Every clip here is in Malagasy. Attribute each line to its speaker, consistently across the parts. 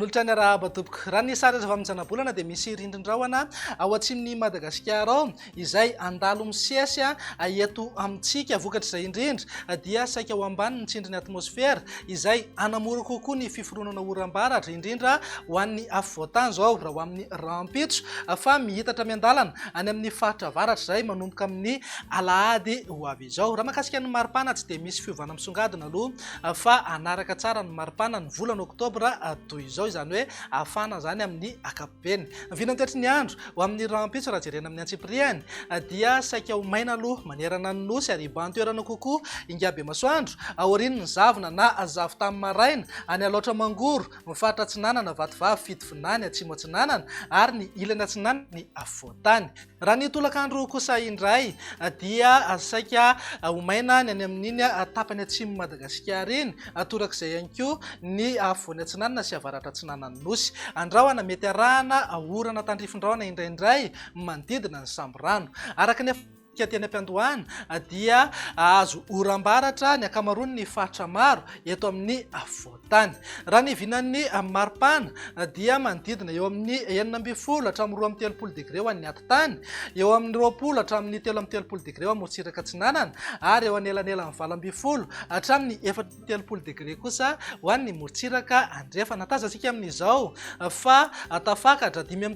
Speaker 1: Olatra ny arahaba tompoko raha ny sary aza mijanam-bolana dia misy rindrin-drahona ao atsimony Madagasikara ao izay andalo misiasy eto amintsika vokatra izay indrindra dia saika ao ambany nitsindry ny atmosfera izay anamora kokoa ny fiforonana oram-baratra indrindra ho an'ny afovoantany zao raha ho amin'ny rampitso fa mihitatra miandalana any amin'ny faritra avaratra izay manomboka amin'ny alahady ho avy izao. Raha mahakasika ny maripana tsy dia misy fiovana misongadina aloha fa anaraka tsara ny maripana ny volana oktobra toy izao izany hoe afana zany amin'ny akapobeny. Vinantoetry ny andro ho amin'ny rampitso raha jerena amin'ny antsipiriany dia saika ho maina aloha manerana ny nosy ary iban-toerana kokoa ingaby masoandro aorian'ny zavona na zavo tamin'ny maraina any aloatra mangoro mifaritra atsinanana vatovavy fitovinany atsimo atsinanana ary ny ilany atsinanana ny afovoantany. Raha ny tolakandro kosa indray dia saika ho maina ny any amin'iny tapany atsimo Madagasikara iny torak'izay ihany koa ny afovoany atsinanana sy avaratra atsinanany nosy. Andrahoana mety arahana orana tandrifin-drahona indraindray manodidina ny samborano araka ny teny am-piandohana dia azo oram-baratra ny akamaroany ny faritra maro eto amin'ny afovoantany. Raha ny vinan'ny maripana dia manodidina eo amin'ny 9 hatramin'ny 12 degré ho an'ny atitany, eo amin'ny 20 hatramin'ny 13 degré ho amorontsiraka atsinanana ary eo anelanelan'ny 20 hatramin'ny 14 degré kosa ho an'ny morontsiraka andrefana. Tazantsika amin'izao fa tafakatra 5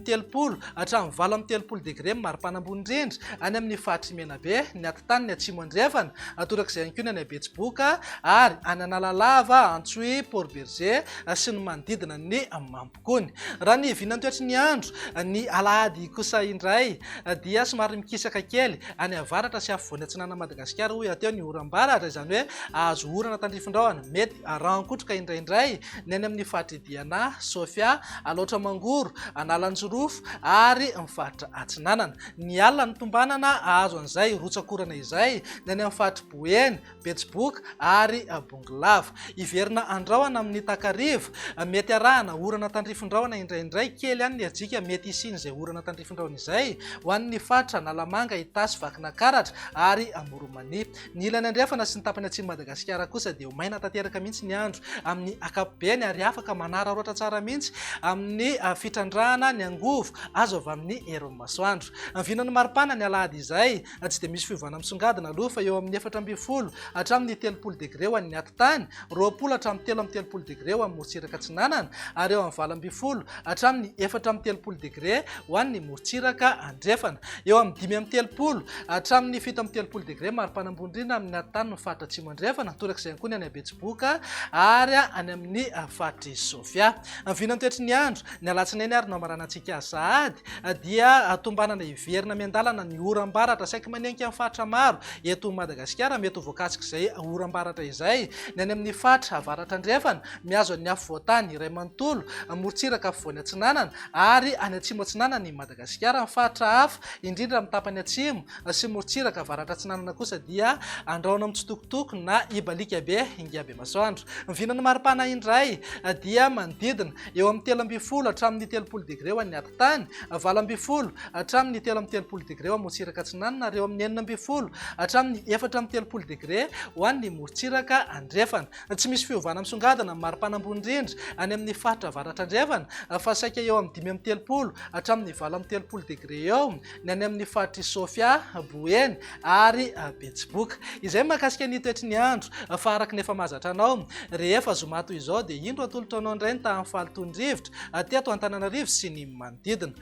Speaker 1: hatramin'ny 7 degré maripana ambony indrindra any amin'ny faritra Menabe, ny atitany ny atsimo andrefana torak'izay ihany koa ny any Betsiboka ary any Analalava, Antsohy, Port Berger sy ny manodidina ny Mampikony. Raha ny vinantoetry ny andro ny alahady kosa indray dia somary mikisaka kely any avaratra sy afovoany atsinana Madagasikara hoy ateo ny oram-baratra izany hoe azo orana tandrifin-drahona mety rankotroka indraindray ny any amin'ny faritra Diana, Sofia, aloatra mangoro, Analanjorofo ary ny faritra atsinanana. Ny alina ny tombanana azo an'izay rotsakorana izay ny any amin'ny faritra Boeny, Betsiboka ary Bongolava. Iverina andrahoana amin'ny takarivo mety arahana orana tandrifin-drahona indraindray kely any ny ajika mety isiny izay orana tandrifin-drahona izay ho an'ny faritra Analamanga, Itasy, Vakinakaratra ary Moromani. Ny ilany andrefana sy ny tapany atsimo Madagasikara kosa dia ho maina tanteraka mihitsy ny andro amin'ny akapobeny ary afaka manararaotra tsara mihitsy amin'ny fitrandrahana ny angovo azo avy amin'ny herin'ny masoandro. Vinan'ny maripana ny alahady izay tsy dia misy fiovana misongadina aloha fa eo amin'ny 14 hatramin'ny 30 degré ho an'ny atitany, 20 hatramin'ny 13 degré ho amin'ny morontsiraka atsinanana ary eo amin'ny 20 hatramin'ny 14 degré ho an'ny morontsiraka andrefana, eo amin'ny 30 hatramin'ny 17 degré maripana ambony indrindra amin'ny atitany ny faritra atsimo andrefana torak'izay ihany koa ny any Betsiboka ary any amin'ny faritra Sofia. Vinantoetry ny andro ny alatsinainy ary no amaranantsika sahady dia tombanana iverina miandalana ny oram-baratra saika manenika amin'ny faritra maro eto Madagasikara mety ho voakasika izay oram-baratra izay ny any amin'ny faritra avaratra andrefana miazo any afovoantany iray manontolo morontsiraka afovoany atsinanana ary any atsimo atsinanana ny Madagasikara. Ny faritra hafa indrindra amin'ny tapany atsimo sy morontsiraka avaratra atsinanana kosa dia andrahoana mitsitokotoko na ibalika be ingaby masoandro. Vinan'ny maripana indray dia manodidina eo amin'ny 13 hatramin'ny 30 degré ho an'ny atitany, 20 hatramin'ny 13 degré ho amorontsiraka atsinanana ary eo amin'ny 19 hatramin'ny 30 degré ho an'ny morontsiraka andrefana. Tsy misy fiovana misongadina maripana ambony indrindra any amin'ny faritra avaratra andrefana fa saika eo amin'ny 5 hatramin'ny 30 degré eo ny any amin'ny faritra Sofia, Boeny ary Betsiboka. Izay mahakasika ny toetry ny andro fa araka ny efa mahazatra anao rehefa zoma toy izao dia indro atolotra anao indray ny tahan'ny fahalitoan-drivotra teto Antananarivo sy ny manodidina.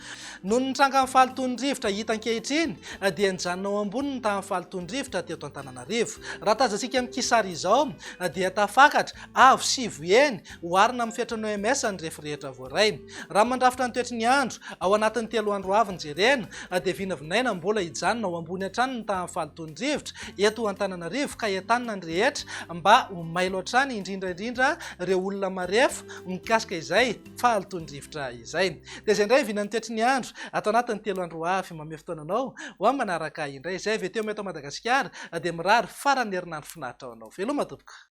Speaker 1: Noho ny tranga amin'ny fahalitoan-drivotra hita ankehitriny dia nijanonao ambony ny tahan'ny fahalitoan-drivotra teto Antananarivo. Raha tazantsika amin'ny kisary izao dia tafakatra avo sy voeny hoarina amin'ny fetrany OMS ny rehetra voaray. Raha mandrafitra ny toetry ny andro ao anatin'ny 3 andro avy jerena dia vinavinaina mbola hijanona ao ambony hatrany ny tahan'ny fahalitoan-drivotra eto Antananarivo ka entanina ny rehetra mba ho mailo hatrany indrindra ireo olona marefo mikasika izay fahalitoan-drivotra izay. Dia izay indray vinan'ny toetry ny andro atao anatin'ny 3 andro avy mamay fotoananao ho amin'ny manaraka indray izay avy teo meto Madagasikara dia mirary farany herinandro finaritra ao anao. Veloma tompoko.